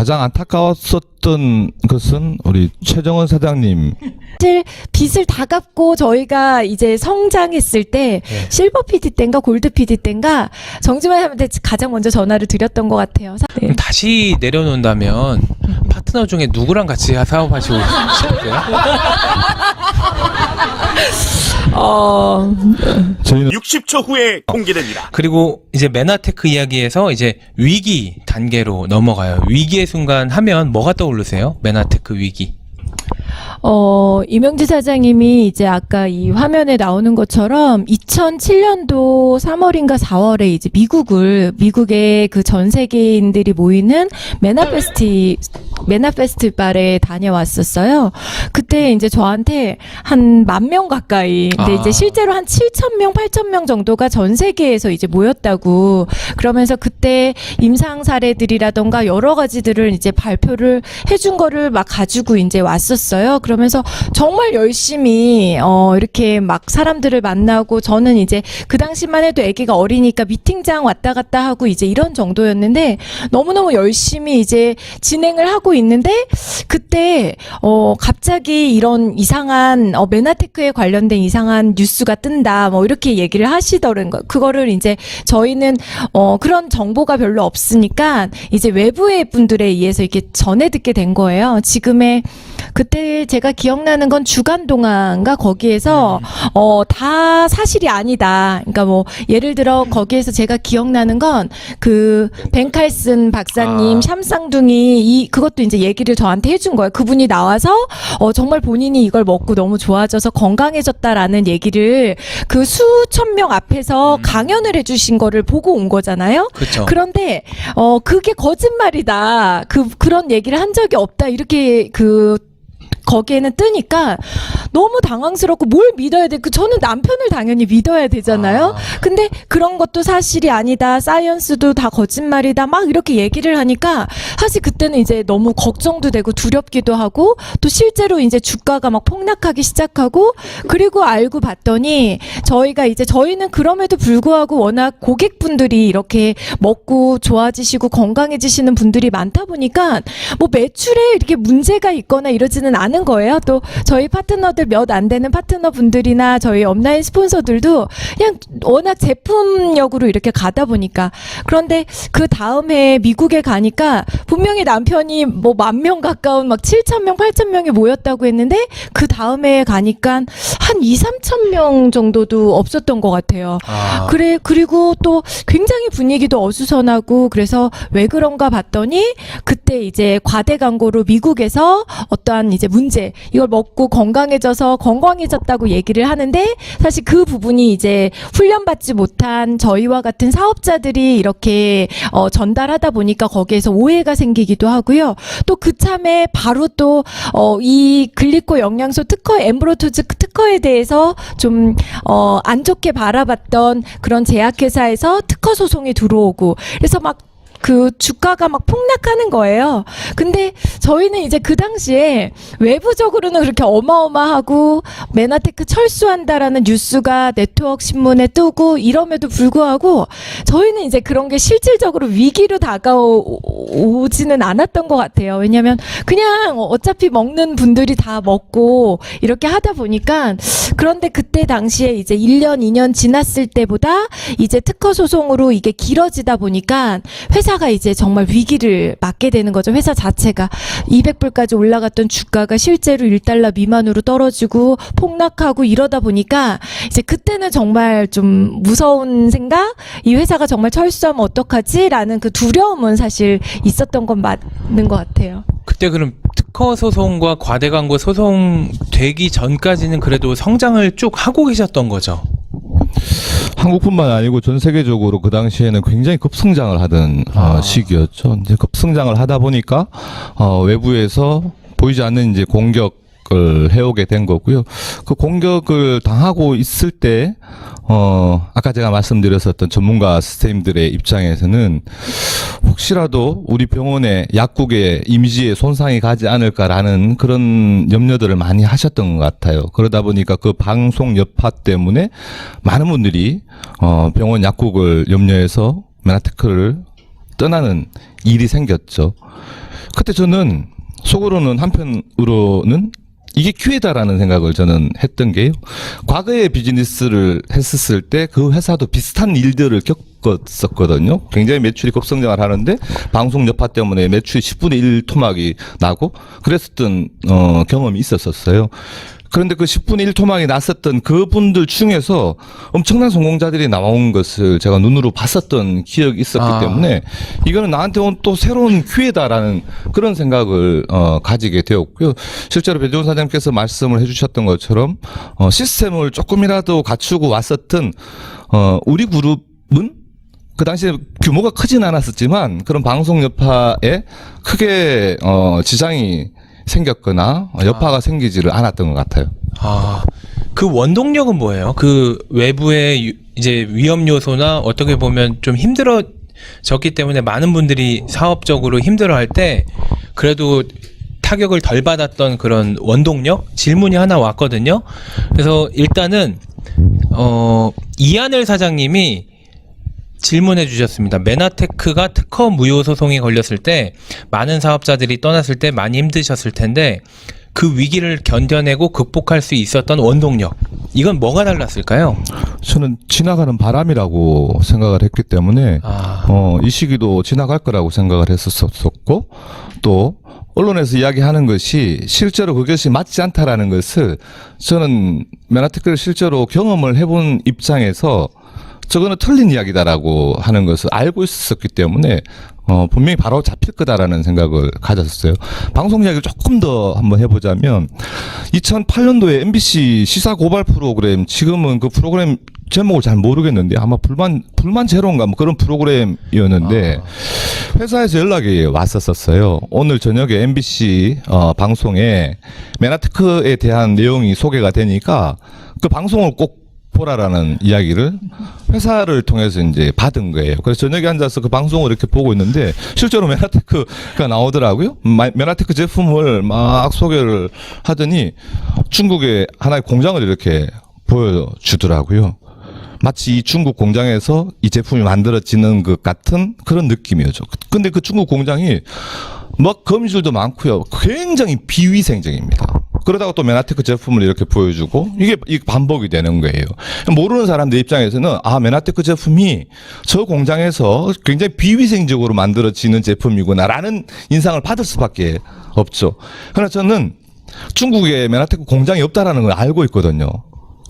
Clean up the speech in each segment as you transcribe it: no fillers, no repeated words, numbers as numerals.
가장 안타까웠었던 것은 우리 최정원 사장님. 사실 빚을 다 갚고 저희가 이제 성장했을 때 실버 PD 때인가 골드 PD 때인가 정지만 한테 가장 먼저 전화를 드렸던 것 같아요. 네. 그럼 다시 내려놓는다면 파트너 중에 누구랑 같이 사업하시고 싶으세요? 저희는 60초 후에 공개됩니다. 그리고 이제 메나테크 이야기에서 이제 위기 단계로 넘어가요. 위기의 순간 하면 뭐가 떠오르세요? 메나테크 위기. 이명지 사장님이 이제 아까 이 화면에 나오는 것처럼 2007년도 3월인가 4월에 이제 미국의 그 전 세계인들이 모이는 메나페스티벌에 다녀왔었어요. 그때 이제 저한테 한 10,000명 가까이, 근데 이제 실제로 한 7,000명, 8,000명 정도가 전 세계에서 이제 모였다고. 그러면서 그때 임상 사례들이라던가 여러 가지들을 이제 발표를 해준 거를 막 가지고 이제 왔었어요. 그러면서 정말 열심히 이렇게 막 사람들을 만나고, 저는 이제 그 당시만 해도 아기가 어리니까 미팅장 왔다 갔다 하고 이제 이런 정도였는데 너무너무 열심히 이제 진행을 하고 있는데, 그때 갑자기 이런 이상한 메나테크에 관련된 이상한 뉴스가 뜬다 뭐 이렇게 얘기를 하시더라고요. 그거를 이제 저희는 그런 정보가 별로 없으니까 이제 외부의 분들에 의해서 이렇게 전해 듣게 된 거예요. 지금의 그때 제가 기억나는 건 주간동화인가 거기에서 다 사실이 아니다. 그러니까 뭐 예를 들어 거기에서 제가 기억나는 건 그 벤칼슨 박사님 샴쌍둥이 그것도 이제 얘기를 저한테 해준 거예요. 그분이 나와서 정말 본인이 이걸 먹고 너무 좋아져서 건강해졌다라는 얘기를 그 수천 명 앞에서 강연을 해주신 거를 보고 온 거잖아요. 그쵸. 그런데 그게 거짓말이다. 그런 얘기를 한 적이 없다. 이렇게 거기에는 뜨니까 너무 당황스럽고 뭘 믿어야 돼? 저는 남편을 당연히 믿어야 되잖아요. 근데 그런 것도 사실이 아니다. 사이언스도 다 거짓말이다. 막 이렇게 얘기를 하니까 사실 그때는 이제 너무 걱정도 되고 두렵기도 하고, 또 실제로 이제 주가가 막 폭락하기 시작하고, 그리고 알고 봤더니 저희는 그럼에도 불구하고 워낙 고객분들이 이렇게 먹고 좋아지시고 건강해지시는 분들이 많다 보니까 뭐 매출에 이렇게 문제가 있거나 이러지는 않은 거예요. 또 저희 파트너들 몇 안 되는 파트너분들이나 저희 업라인 스폰서들도 그냥 워낙 제품력으로 이렇게 가다 보니까. 그런데 그 다음에 미국에 가니까 분명히 남편이 뭐 10,000명 가까운 막 7,000명, 8,000명이 모였다고 했는데 그 다음에 가니까 한 2,000~3,000명 정도도 없었던 것 같아요. 그리고 또 굉장히 분위기도 어수선하고, 그래서 왜 그런가 봤더니 그때 이제 과대 광고로 미국에서 어떠한 이제 문제, 이걸 먹고 건강해졌다고 얘기를 하는데, 사실 그 부분이 이제 훈련받지 못한 저희와 같은 사업자들이 이렇게 전달하다 보니까 거기에서 오해가 생기기도 하고요. 또 그참에 바로 또 이 글리코 영양소 특허, 엠브로토즈 특허에 대해서 좀 안 좋게 바라봤던 그런 제약회사에서 특허 소송이 들어오고, 그래서 막 그 주가가 막 폭락하는 거예요. 근데 저희는 이제 그 당시에 외부적으로는 그렇게 어마어마하고 메나테크 철수한다라는 뉴스가 네트워크 신문에 뜨고 이럼에도 불구하고 저희는 이제 그런 게 실질적으로 위기로 다가오지는 않았던 것 같아요. 왜냐하면 그냥 어차피 먹는 분들이 다 먹고 이렇게 하다 보니까. 그런데 그때 당시에 이제 1년, 2년 지났을 때보다 이제 특허 소송으로 이게 길어지다 보니까 회사가 이제 정말 위기를 맞게 되는 거죠. 회사 자체가 200불까지 올라갔던 주가가 실제로 1달러 미만으로 떨어지고 폭락하고 이러다 보니까 이제 그때는 정말 좀 무서운 생각, 이 회사가 정말 철수하면 어떡하지? 라는 그 두려움은 사실 있었던 건 맞는 것 같아요. 그때 그럼 특허 소송과 과대 광고 소송 되기 전까지는 그래도 성장을 쭉 하고 계셨던 거죠? 한국뿐만 아니고 전 세계적으로 그 당시에는 굉장히 급성장을 하던 시기였죠. 이제 급성장을 하다 보니까 외부에서 보이지 않는 이제 공격을 해오게 된 거고요. 그 공격을 당하고 있을 때 아까 제가 말씀드렸었던 전문가 선생님들의 입장에서는 혹시라도 우리 병원의 약국의 이미지에 손상이 가지 않을까라는 그런 염려들을 많이 하셨던 것 같아요. 그러다 보니까 그 방송 여파 때문에 많은 분들이 병원 약국을 염려해서 메나테크를 떠나는 일이 생겼죠. 그때 저는 속으로는 한편으로는 이게 기회다라는 생각을 저는 했던 게요. 과거에 비즈니스를 했었을 때 그 회사도 비슷한 일들을 겪었었거든요. 굉장히 매출이 급성장을 하는데 방송 여파 때문에 매출이 10분의 1 토막이 나고 그랬었던 경험이 있었어요. 그런데 그 10분의 1 토막이 났었던 그분들 중에서 엄청난 성공자들이 나온 것을 제가 눈으로 봤었던 기억이 있었기 때문에 이거는 나한테 온 또 새로운 기회다라는 그런 생각을 가지게 되었고요. 실제로 배재훈 사장님께서 말씀을 해주셨던 것처럼 시스템을 조금이라도 갖추고 왔었던 우리 그룹은 그 당시에 규모가 크진 않았었지만 그런 방송 여파에 크게 지장이 생겼거나 여파가 생기지를 않았던 것 같아요. 그 원동력은 뭐예요? 그 외부의 이제 위험 요소나 어떻게 보면 좀 힘들어졌기 때문에 많은 분들이 사업적으로 힘들어할 때 그래도 타격을 덜 받았던 그런 원동력? 질문이 하나 왔거든요. 그래서 일단은 이하늘 사장님이 질문해 주셨습니다. 메나테크가 특허 무효 소송에 걸렸을 때 많은 사업자들이 떠났을 때 많이 힘드셨을 텐데 그 위기를 견뎌내고 극복할 수 있었던 원동력, 이건 뭐가 달랐을까요? 저는 지나가는 바람이라고 생각을 했기 때문에 이 시기도 지나갈 거라고 생각을 했었었고 또 언론에서 이야기하는 것이 실제로 그것이 맞지 않다라는 것을 저는 메나테크를 실제로 경험을 해본 입장에서 저거는 틀린 이야기다라고 하는 것을 알고 있었기 때문에 분명히 바로 잡힐 거다라는 생각을 가졌어요. 방송 이야기를 조금 더 한번 해보자면 2008년도에 MBC 시사 고발 프로그램, 지금은 그 프로그램 제목을 잘 모르겠는데 아마 불만 제로인가 뭐 그런 프로그램이었는데 회사에서 연락이 왔었어요. 오늘 저녁에 MBC 방송에 메나테크에 대한 내용이 소개가 되니까 그 방송을 꼭 보라라는 이야기를 회사를 통해서 이제 받은 거예요. 그래서 저녁에 앉아서 그 방송을 이렇게 보고 있는데 실제로 메나테크가 나오더라고요. 메나테크 제품을 막 소개를 하더니 중국의 하나의 공장을 이렇게 보여주더라고요. 마치 이 중국 공장에서 이 제품이 만들어지는 것 같은 그런 느낌이었죠. 근데 그 중국 공장이 막 거미줄도 많고요. 굉장히 비위생적입니다. 그러다가 또 메나테크 제품을 이렇게 보여주고 이게 반복이 되는 거예요. 모르는 사람들 입장에서는 메나테크 제품이 저 공장에서 굉장히 비위생적으로 만들어지는 제품이구나라는 인상을 받을 수밖에 없죠. 그러나 저는 중국에 메나테크 공장이 없다라는 걸 알고 있거든요.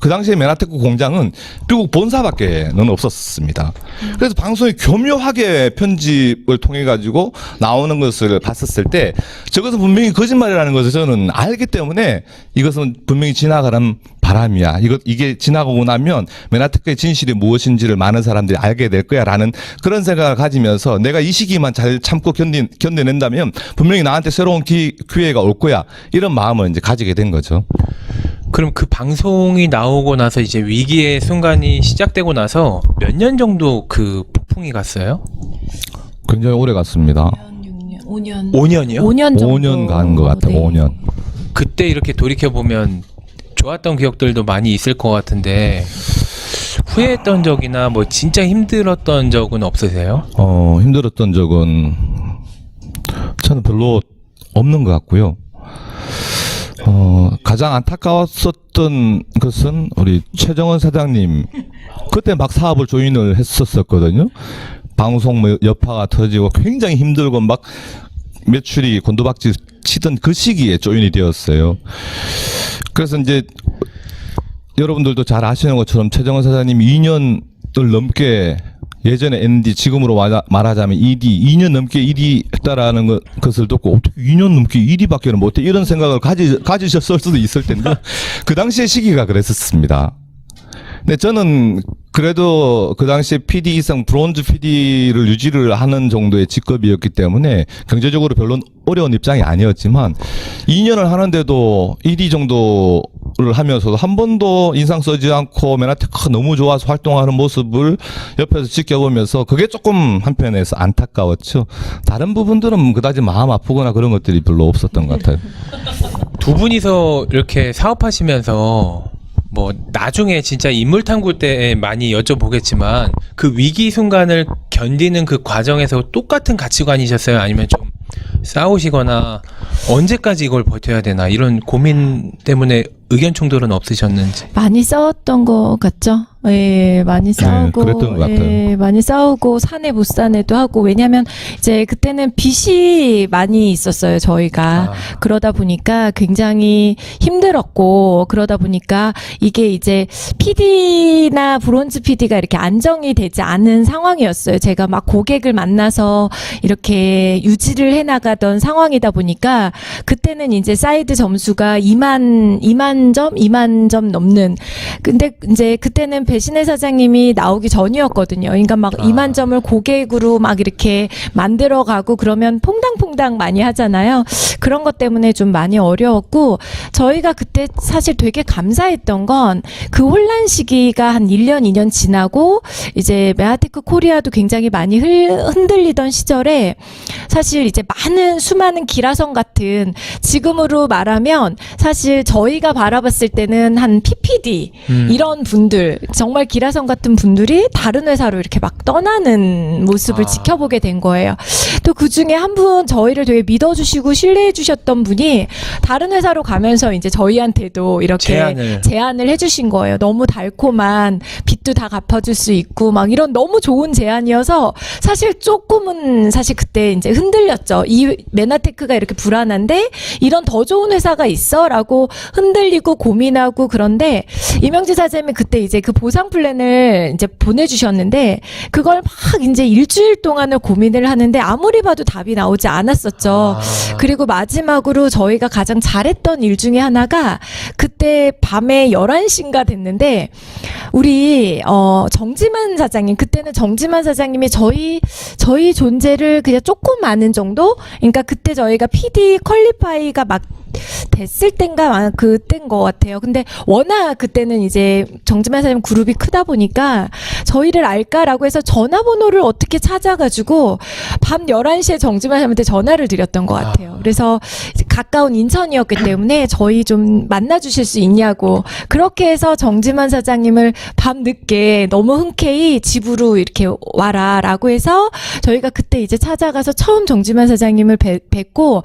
그 당시에 메나테크 공장은 미국 본사밖에는 없었습니다. 그래서 방송이 교묘하게 편집을 통해 가지고 나오는 것을 봤었을 때 저것은 분명히 거짓말이라는 것을 저는 알기 때문에 이것은 분명히 지나가는 바람이야. 이게 지나가고 나면 메나테크의 진실이 무엇인지를 많은 사람들이 알게 될 거야라는 그런 생각을 가지면서 내가 이 시기만 잘 참고 견뎌낸다면 분명히 나한테 새로운 기회가 올 거야. 이런 마음을 이제 가지게 된 거죠. 그럼 그 방송이 나오고 나서 이제 위기의 순간이 시작되고 나서 몇 년 정도 그 폭풍이 갔어요? 굉장히 오래 갔습니다. 5년. 5년이요? 5년 정도. 5년 간 것 같아요. 네. 5년. 그때 이렇게 돌이켜보면 좋았던 기억들도 많이 있을 것 같은데 후회했던 적이나 뭐 진짜 힘들었던 적은 없으세요? 힘들었던 적은 저는 별로 없는 것 같고요. 가장 안타까웠었던 것은 우리 최정원 사장님 그때 막 사업을 조인을 했었거든요. 방송 여파가 터지고 굉장히 힘들고 막 매출이 곤두박질 치던 그 시기에 조인이 되었어요. 그래서 이제 여러분들도 잘 아시는 것처럼 최정원 사장님 2년을 넘게 예전에 ND 지금으로 말하자면 ED 2년 넘게 ED 했다라는 것을 듣고 어떻게 2년 넘게 ED밖에는 못해 이런 생각을 가지셨을 수도 있을 텐데 그 당시의 시기가 그랬었습니다. 근데 저는 그래도 그 당시에 PD 이상 브론즈 PD를 유지를 하는 정도의 직급이었기 때문에 경제적으로 별로 어려운 입장이 아니었지만 2년을 하는데도 1위 정도를 하면서도 한 번도 인상 쓰지 않고 메나테크가 너무 좋아서 활동하는 모습을 옆에서 지켜보면서 그게 조금 한편에서 안타까웠죠. 다른 부분들은 그다지 마음 아프거나 그런 것들이 별로 없었던 것 같아요. 두 분이서 이렇게 사업하시면서 뭐 나중에 진짜 인물 탐구 때 많이 여쭤보겠지만 그 위기 순간을 견디는 그 과정에서 똑같은 가치관이셨어요? 아니면 좀 싸우시거나 언제까지 이걸 버텨야 되나 이런 고민 때문에 의견 충돌은 없으셨는지. 많이 싸웠던 것 같죠? 예, 많이 싸우고, 그랬던 것 같아요. 예, 많이 싸우고 사내 못 사내도 하고 왜냐하면 이제 그때는 빚이 많이 있었어요 저희가. 그러다 보니까 굉장히 힘들었고 그러다 보니까 이게 이제 PD나 브론즈 PD가 이렇게 안정이 되지 않은 상황이었어요. 제가 막 고객을 만나서 이렇게 유지를 해나가던 상황이다 보니까 그때는 이제 사이드 점수가 2만 점 넘는. 근데 이제 그때는 배신혜 사장님이 나오기 전이었거든요. 그러니까 막 2만 점을 고객으로 막 이렇게 만들어가고 그러면 퐁당퐁당 많이 하잖아요. 그런 것 때문에 좀 많이 어려웠고 저희가 그때 사실 되게 감사했던 건 그 혼란 시기가 한 1년, 2년 지나고 이제 메아테크 코리아도 굉장히 많이 흔들리던 시절에 사실 이제 수많은 기라성 같은 지금으로 말하면 사실 저희가 바라봤을 때는 한 PPD 이런 분들 정말 기라성 같은 분들이 다른 회사로 이렇게 막 떠나는 모습을 지켜보게 된 거예요. 또 그 중에 한 분 저희를 되게 믿어주시고 신뢰해주셨던 분이 다른 회사로 가면서 이제 저희한테도 이렇게 제안을 해주신 거예요. 너무 달콤한 빚도 다 갚아줄 수 있고 막 이런 너무 좋은 제안이어서 사실 조금은 사실 그때 이제 흔들렸죠. 이 메나테크가 이렇게 불안한데 이런 더 좋은 회사가 있어라고 흔들리고 고민하고 그런데 이명지 사장님이 그때 이제 그 보상 플랜을 이제 보내주셨는데 그걸 막 이제 일주일 동안을 고민을 하는데 아무리 봐도 답이 나오지 않았었죠. 그리고 마지막으로 저희가 가장 잘했던 일 중에 하나가 그때 밤에 11시인가 됐는데 우리 정지만 사장님 그때는 정지만 사장님이 저희 존재를 그냥 조금 아는 정도? 그러니까 그때 저희가 PD 퀄리파이가 막 됐을 땐가 그때인 것 같아요. 근데 워낙 그때는 이제 정지만 사장님 그룹이 크다 보니까 저희를 알까라고 해서 전화번호를 어떻게 찾아가지고 밤 11시에 정지만 사장님한테 전화를 드렸던 것 같아요. 그래서 이제 가까운 인천이었기 때문에 저희 좀 만나주실 수 있냐고 그렇게 해서 정지만 사장님을 밤 늦게 너무 흔쾌히 집으로 이렇게 와라라고 해서 저희가 그때 이제 찾아가서 처음 정지만 사장님을 뵙고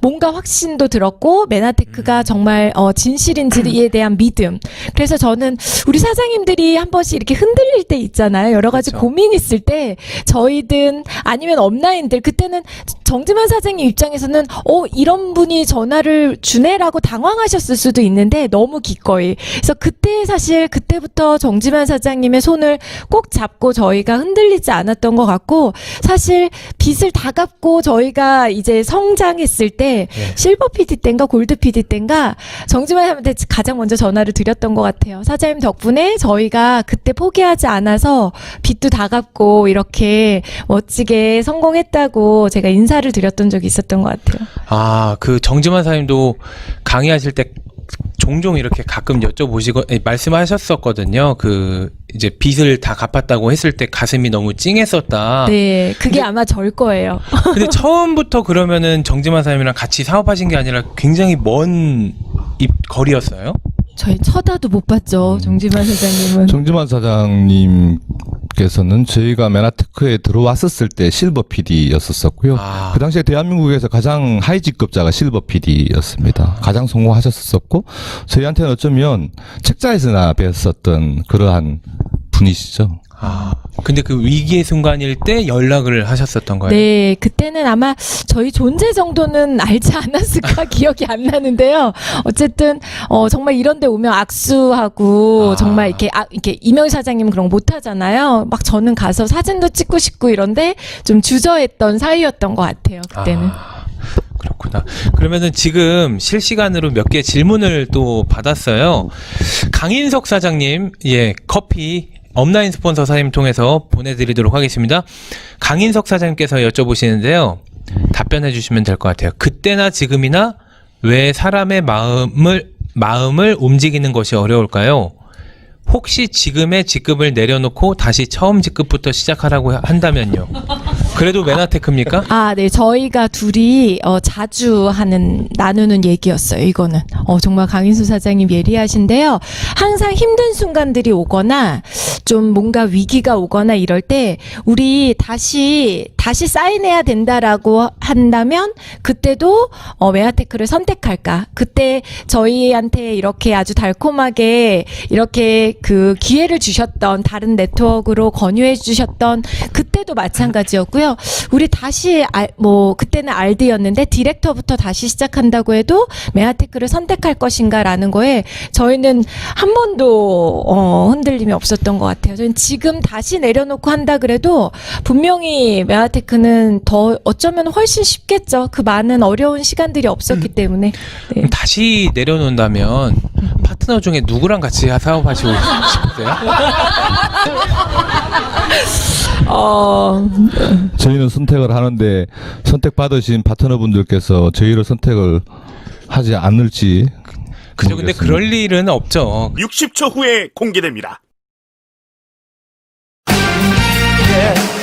뭔가 확신도 들었고 메나테크가 정말 진실인지에 대한 믿음. 그래서 저는 우리 사장님들이 한 번씩 이렇게 흔들릴 때 있잖아요. 여러 가지 그렇죠. 고민 있을 때 저희든 아니면 업라인들 그때는 정지만 사장님 입장에서는 이런 분이 전화를 주네라고 당황하셨을 수도 있는데 너무 기꺼이. 그래서 그때 사실 그때부터 정지만 사장님의 손을 꼭 잡고 저희가 흔들리지 않았던 것 같고 사실 빚을 다 갚고 저희가 이제 성장했을 때 실버 PD 때인가 골드 PD 때인가 정지만 사장님한테 가장 먼저 전화를 드렸던 것 같아요. 사장님 덕분에 저희가 그때 포기하지 않아서 빚도 다 갚고 이렇게 멋지게 성공했다고 제가 인사를 드렸던 적이 있었던 것 같아요. 그 정지만 사장님도 강의하실 때 종종 이렇게 가끔 여쭤보시고 말씀하셨었거든요. 그 이제 빚을 다 갚았다고 했을 때 가슴이 너무 찡했었다. 네, 그게 아마 절 거예요. 근데 처음부터 그러면은 정지만 사장님이랑 같이 사업하신 게 아니라 굉장히 먼 거리였어요? 저희 쳐다도 못 봤죠. 정지만 사장님은. 정지만 사장님께서는 저희가 메나테크에 들어왔었을 때 실버 PD였었고요. 그 당시에 대한민국에서 가장 하이 직급자가 실버 PD였습니다. 가장 성공하셨었고 저희한테는 어쩌면 책자에서나 배웠었던 그러한 분이시죠. 근데 그 위기의 순간일 때 연락을 하셨었던 거예요? 네, 그때는 아마 저희 존재 정도는 알지 않았을까 기억이 안 나는데요. 어쨌든 정말 이런 데 오면 악수하고 정말 이렇게 이명 사장님은 그런 거 못 하잖아요. 막 저는 가서 사진도 찍고 싶고 이런데 좀 주저했던 사이였던 것 같아요. 그때는. 그렇구나. 그러면은 지금 실시간으로 몇 개 질문을 또 받았어요. 강인석 사장님, 커피 업라인 스폰서 사임 통해서 보내드리도록 하겠습니다. 강인석 사장님께서 여쭤보시는데요. 답변해 주시면 될 것 같아요. 그때나 지금이나 왜 사람의 마음을 움직이는 것이 어려울까요? 혹시 지금의 직급을 내려놓고 다시 처음 직급부터 시작하라고 한다면요? 그래도 메나테크입니까? 네. 저희가 둘이 자주 나누는 얘기였어요. 이거는. 정말 강인수 사장님 예리하신데요. 항상 힘든 순간들이 오거나 좀 뭔가 위기가 오거나 이럴 때 우리 다시 다시 사인해야 된다라고 한다면 그때도 메아테크를 선택할까? 그때 저희한테 이렇게 아주 달콤하게 이렇게 그 기회를 주셨던 다른 네트워크로 권유해 주셨던 그때도 마찬가지였고요. 우리 다시 그때는 RD였는데 디렉터부터 다시 시작한다고 해도 메아테크를 선택할 것인가라는 거에 저희는 한 번도 흔들림이 없었던 것 같아요. 저는 지금 다시 내려놓고 한다 그래도 분명히 메아테크는 더 어쩌면 훨씬 쉽겠죠. 그 많은 어려운 시간들이 없었기 때문에. 네. 그럼 다시 내려놓는다면 파트너 중에 누구랑 같이 사업하시고 싶으세요? 저희는 선택을 하는데 선택받으신 파트너분들께서 저희를 선택을 하지 않을지 그죠. 근데 모르겠습니다. 그럴 일은 없죠. 60초 후에 공개됩니다. Yeah.